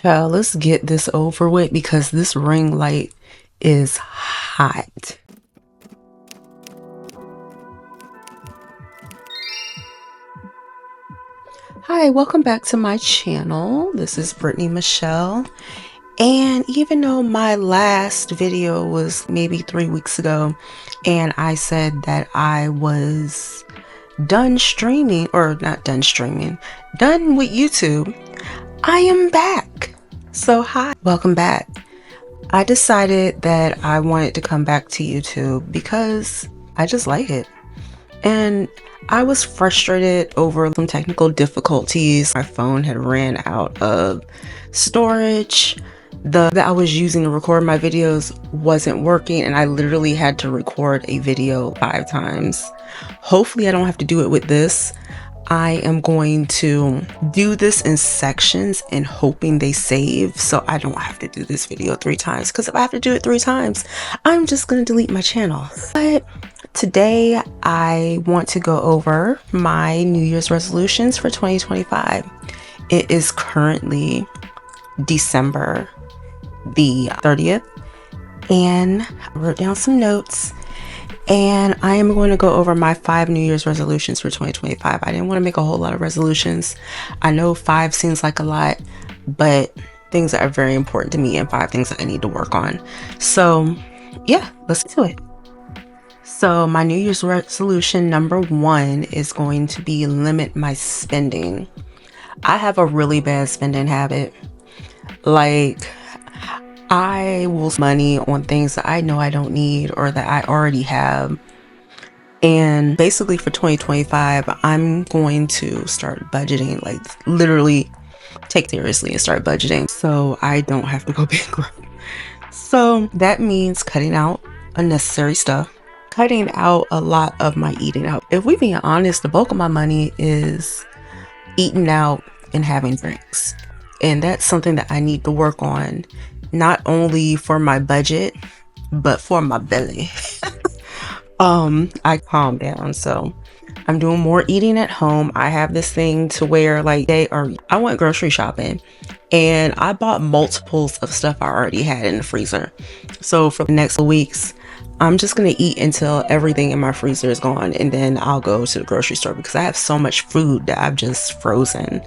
Child, let's get this over with because this ring light is hot. Hi, welcome back to my channel. This is Brittanimychelle. And even though my last video was maybe 3 weeks ago and I said that I was done streaming, or not done streaming, done with YouTube, I am back. So hi, welcome back. I decided that I wanted to come back to YouTube because I just like it. And I was frustrated over some technical difficulties. My phone had ran out of storage. The that I was using to record my videos wasn't working, and I literally had to record a video 5 times. Hopefully I don't have to do it with this. I am going to do this in sections and hoping they save so I don't have to do this video 3 times, because if I have to do it 3 times, I'm just going to delete my channel. But today I want to go over my New Year's resolutions for 2025. It is currently December the 30th, and I wrote down some notes. And I am going to go over my 5 New Year's resolutions for 2025. I didn't want to make a whole lot of resolutions. I know 5 seems like a lot, but things that are very important to me and 5 things that I need to work on. So yeah, let's get to it. So my New Year's resolution number 1 is going to be limit my spending. I have a really bad spending habit. Like, I will spend money on things that I know I don't need or that I already have. And basically for 2025, I'm going to start budgeting, like literally take seriously and start budgeting so I don't have to go bankrupt. So that means cutting out unnecessary stuff, cutting out a lot of my eating out. If we're being honest, the bulk of my money is eating out and having drinks. And that's something that I need to work on, not only for my budget, but for my belly. I calm down. So I'm doing more eating at home. I have this thing to where like I went grocery shopping and I bought multiples of stuff I already had in the freezer. So for the next weeks, I'm just going to eat until everything in my freezer is gone. And then I'll go to the grocery store because I have so much food that I've just frozen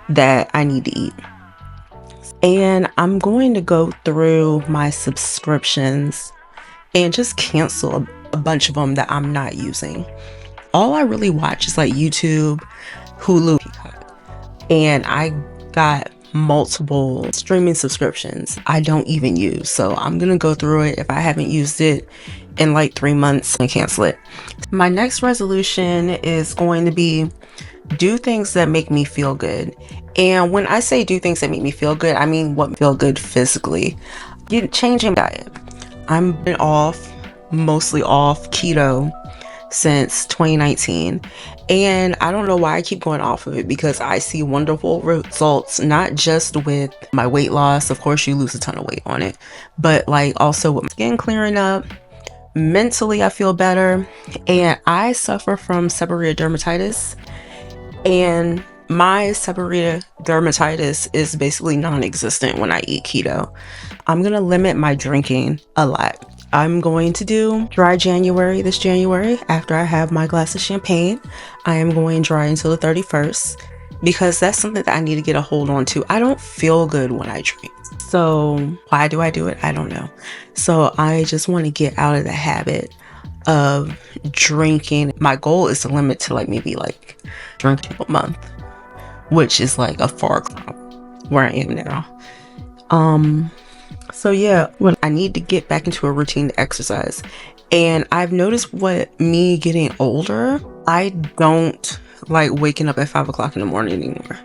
that I need to eat. And I'm going to go through my subscriptions and just cancel a bunch of them that I'm not using. All I really watch is like YouTube, Hulu, Peacock, and I got multiple streaming subscriptions I don't even use. So I'm gonna go through it. If I haven't used it in like 3 months, and cancel it. My next resolution is going to be do things that make me feel good. And when I say do things that make me feel good, I mean what feel good physically. Changing diet. I've been mostly off keto since 2019. And I don't know why I keep going off of it, because I see wonderful results, not just with my weight loss. Of course, you lose a ton of weight on it, but like also with my skin clearing up. Mentally, I feel better. And I suffer from seborrheic dermatitis. And my seborrheic dermatitis is basically non-existent when I eat keto. I'm going to limit my drinking a lot. I'm going to do dry January this January. After I have my glass of champagne, I am going dry until the 31st because that's something that I need to get a hold on to. I don't feel good when I drink. So why do I do it? I don't know. So I just want to get out of the habit of drinking. My goal is to limit to like maybe like drinking a month, which is like a far cry where I am now. So yeah, when I need to get back into a routine to exercise. And I've noticed what me getting older, I don't like waking up at 5 o'clock in the morning anymore.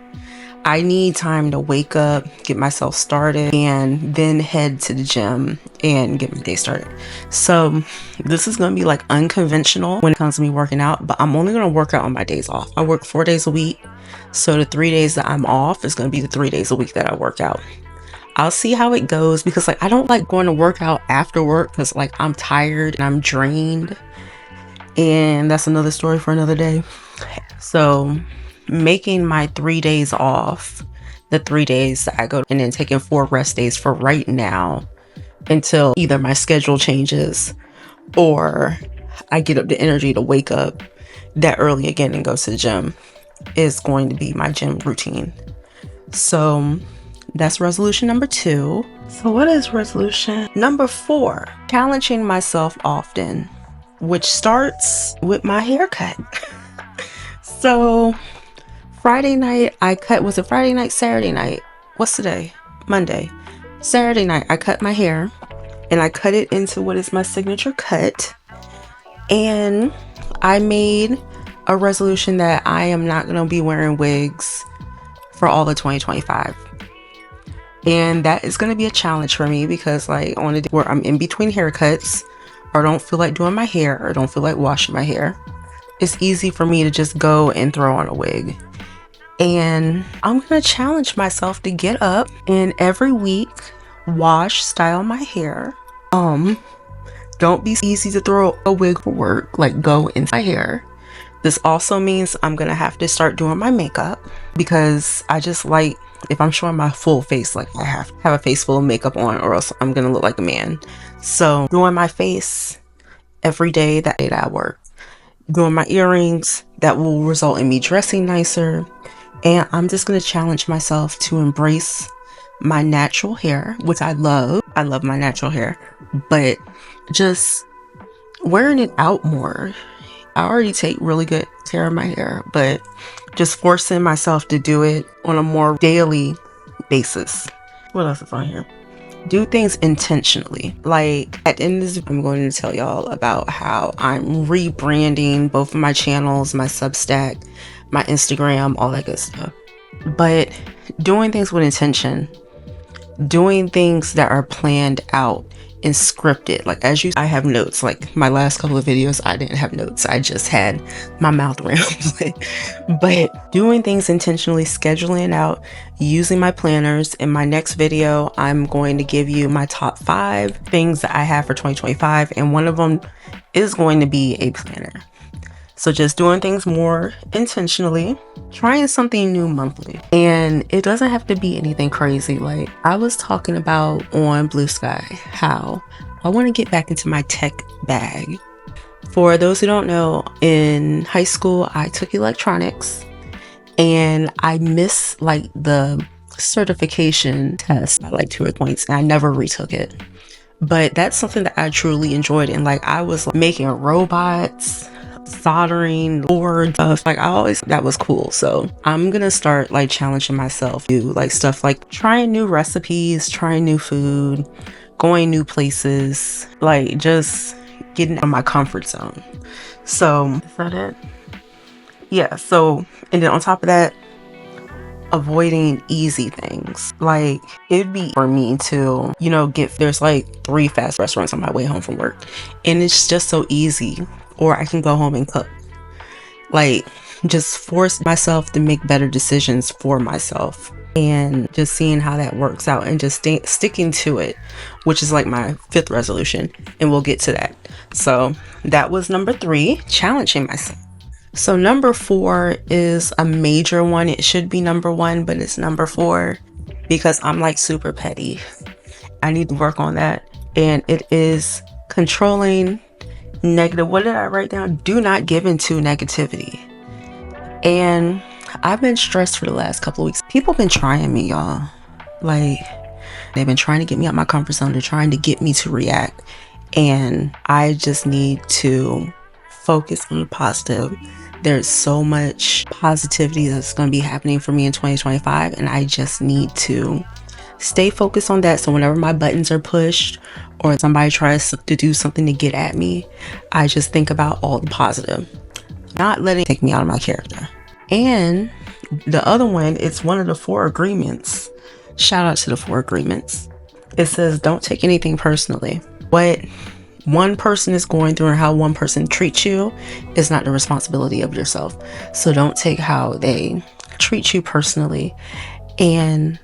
I need time to wake up, get myself started, and then head to the gym and get my day started. So this is going to be like unconventional when it comes to me working out, but I'm only going to work out on my days off. I work 4 days a week. So the 3 days that I'm off is going to be the 3 days a week that I work out. I'll see how it goes, because like I don't like going to work out after work because like I'm tired and I'm drained, and that's another story for another day. So making my 3 days off the 3 days that I go, and then taking 4 rest days for right now until either my schedule changes or I get up the energy to wake up that early again and go to the gym, is going to be my gym routine. So that's resolution number 2. So what is resolution number 4? Challenging myself often, which starts with my haircut. So Friday night I cut, was it Friday night, Saturday night? What's today? Monday. Saturday night I cut my hair, and I cut it into what is my signature cut. And I made a resolution that I am not going to be wearing wigs for all of 2025. And that is going to be a challenge for me, because like on a day where I'm in between haircuts, or don't feel like doing my hair, or don't feel like washing my hair, it's easy for me to just go and throw on a wig. And I'm going to challenge myself to get up and every week wash, style my hair. Don't be easy to throw a wig for work, like go into my hair. This also means I'm going to have to start doing my makeup, because I just like, if I'm showing my full face, like I have to have a face full of makeup on, or else I'm going to look like a man. So doing my face every day that I work, doing my earrings, that will result in me dressing nicer. And I'm just going to challenge myself to embrace my natural hair, which I love. I love my natural hair, but just wearing it out more. I already take really good care of my hair, but just forcing myself to do it on a more daily basis. What else is on here? Do things intentionally. Like at the end of this, I'm going to tell y'all about how I'm rebranding both of my channels, my Substack, my Instagram, all that good stuff. But doing things with intention, doing things that are planned out and scripted. Like I have notes. Like my last couple of videos, I didn't have notes. I just had my mouth rambling. But doing things intentionally, scheduling out, using my planners. In my next video, I'm going to give you my top 5 things that I have for 2025. And one of them is going to be a planner. So just doing things more intentionally, trying something new monthly. And it doesn't have to be anything crazy. Like I was talking about on Blue Sky, how I want to get back into my tech bag. For those who don't know, in high school, I took electronics, and I missed like the certification test by like 2 or 3 points, and I never retook it. But that's something that I truly enjoyed. And like I was like, making robots, soldering boards, stuff. Like that was cool. So I'm gonna start like challenging myself to like stuff like trying new recipes, trying new food, going new places, like just getting out of my comfort zone. So is that it? Yeah. So, and then on top of that, avoiding easy things. Like it'd be for me to, there's like 3 fast restaurants on my way home from work, and it's just so easy. Or I can go home and cook. Like just force myself to make better decisions for myself, and just seeing how that works out, and just sticking to it, which is like my 5th resolution, and we'll get to that. So that was number 3, challenging myself. So number 4 is a major one. It should be number 1, but it's number 4 because I'm like super petty. I need to work on that. And it is controlling negative. What did I write down? Do not give into negativity. And I've been stressed for the last couple of weeks. People been trying me, y'all. Like they've been trying to get me out my comfort zone. They're trying to get me to react. And I just need to focus on the positive. There's so much positivity that's going to be happening for me in 2025. And I just need to stay focused on that. So whenever my buttons are pushed or somebody tries to do something to get at me, I just think about all the positive, not letting it take me out of my character. And the other one, it's one of the 4 agreements. Shout out to the 4 agreements. It says, don't take anything personally. What one person is going through and how one person treats you is not the responsibility of yourself. So don't take how they treat you personally. And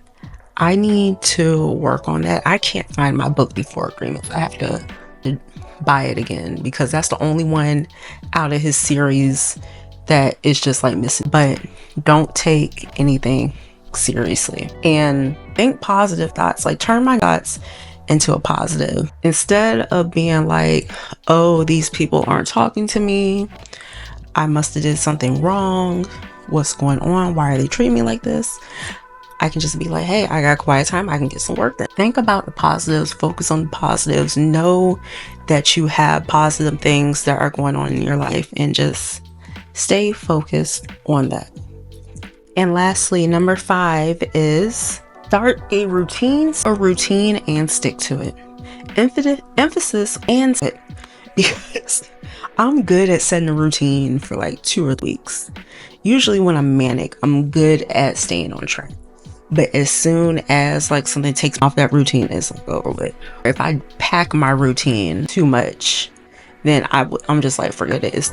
I need to work on that. I can't find my book, The 4 Agreements. I have to buy it again, because that's the only one out of his series that is just like missing. But don't take anything seriously and think positive thoughts. Like, turn my thoughts into a positive instead of being like, oh, these people aren't talking to me, I must have did something wrong, what's going on, why are they treating me like this. I can just be like, hey, I got quiet time, I can get some work done. Think about the positives, focus on the positives, know that you have positive things that are going on in your life, and just stay focused on that. And lastly, number 5 is start a routine and stick to it. Emphasis and it, because I'm good at setting a routine for like 2 or 3 weeks. Usually when I'm manic, I'm good at staying on track. But as soon as like something takes off that routine, it's like over with. If I pack my routine too much, then I'm just like, forget it.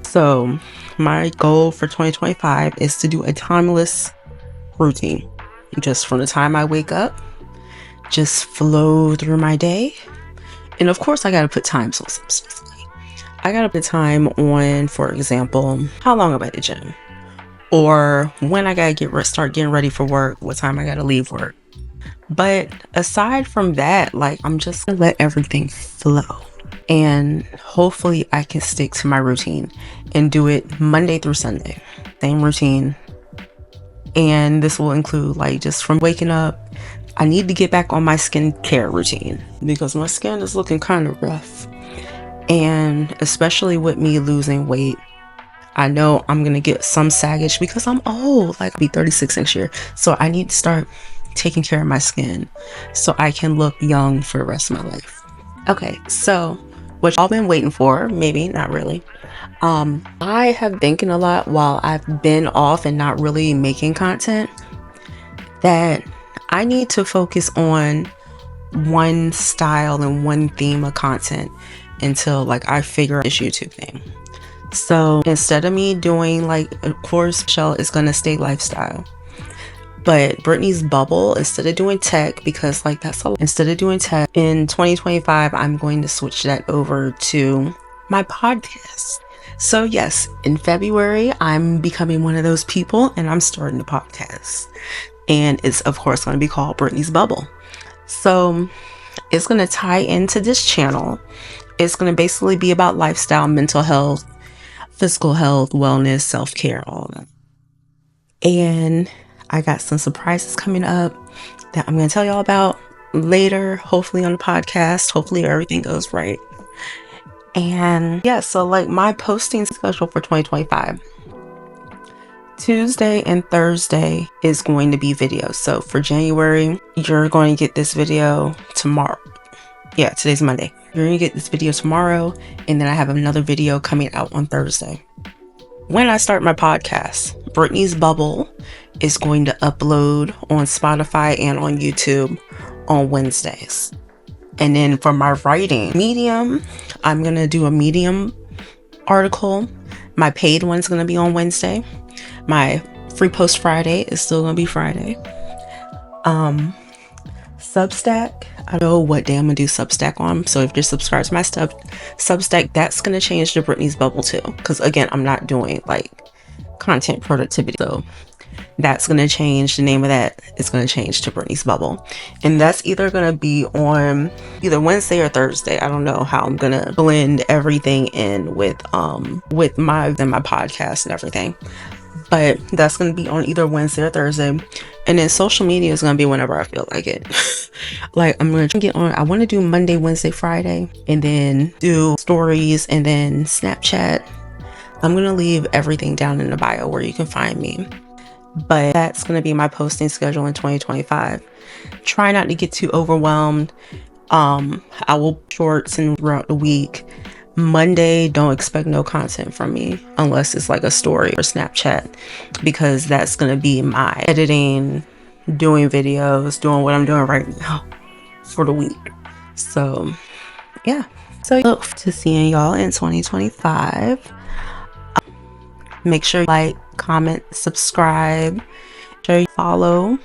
So my goal for 2025 is to do a timeless routine. Just from the time I wake up, just flow through my day. And of course, I got to put times on some stuff. I got to put time on, for example, how long I'm at the gym, or when I got to start getting ready for work, what time I got to leave work. But aside from that, like, I'm just gonna let everything flow. And hopefully I can stick to my routine and do it Monday through Sunday. Same routine. And this will include like just from waking up. I need to get back on my skincare routine because my skin is looking kind of rough. And especially with me losing weight, I know I'm going to get some saggage because I'm old. Like, I'll be 36 next year. So I need to start taking care of my skin so I can look young for the rest of my life. Okay, so what y'all been waiting for, maybe not really. I have been thinking a lot while I've been off and not really making content that I need to focus on one style and one theme of content until like I figure out this YouTube thing. So instead of me doing like, of course, Michelle is gonna stay lifestyle, but Brittany's Bubble, instead of doing tech, because like instead of doing tech in 2025, I'm going to switch that over to my podcast. So yes, in February, I'm becoming one of those people and I'm starting a podcast, and it's of course going to be called Brittany's Bubble. So it's going to tie into this channel. It's going to basically be about lifestyle, mental health, physical health, wellness, self-care, all that. And I got some surprises coming up that I'm going to tell y'all about later, hopefully on the podcast. Hopefully everything goes right. And yeah, so like my posting schedule for 2025, Tuesday and Thursday is going to be videos. So for January, you're going to get this video tomorrow. Yeah, today's Monday. You're going to get this video tomorrow, and then I have another video coming out on Thursday. When I start my podcast, Brittany's Bubble is going to upload on Spotify and on YouTube on Wednesdays. And then for my writing Medium, I'm going to do a Medium article. My paid one's going to be on Wednesday. My free post Friday is still going to be Friday. Substack, I don't know what day I'm going to do Substack on. So if you're subscribed to my Substack, that's going to change to Brittany's Bubble too. Because again, I'm not doing like content productivity. So that's going to change. The name of that is going to change to Brittany's Bubble. And that's either going to be on either Wednesday or Thursday. I don't know how I'm going to blend everything in with my podcast and everything. But that's going to be on either Wednesday or Thursday. And then social media is going to be whenever I feel like it. Like, I'm going to get on. I want to do Monday, Wednesday, Friday, and then do stories and then Snapchat. I'm going to leave everything down in the bio where you can find me. But that's going to be my posting schedule in 2025. Try not to get too overwhelmed. I will shorts and throughout the week. Monday, don't expect no content from me unless it's like a story or Snapchat, because that's going to be my editing, doing videos, doing what I'm doing right now for the week. So yeah, so look to seeing y'all in 2025. Make sure you like, comment, subscribe. Make sure you follow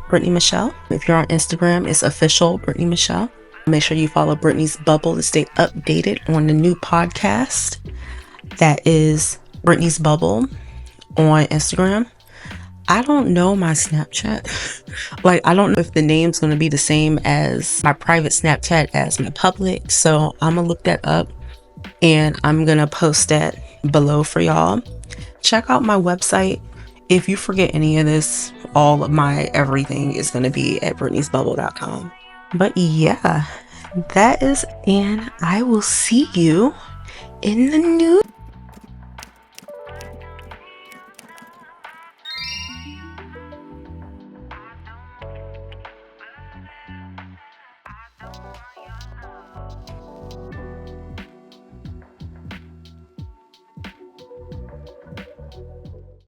Brittanimychelle. If you're on Instagram, it's official Brittanimychelle. Make sure you follow Brittany's Bubble to stay updated on the new podcast. That is Brittany's Bubble on Instagram. I don't know my Snapchat. Like, I don't know if the name's going to be the same as my private Snapchat as my public. So I'm going to look that up and I'm going to post that below for y'all. Check out my website. If you forget any of this, all of my everything is going to be at brittany'sbubble.com. But yeah, that is, and I will see you in the new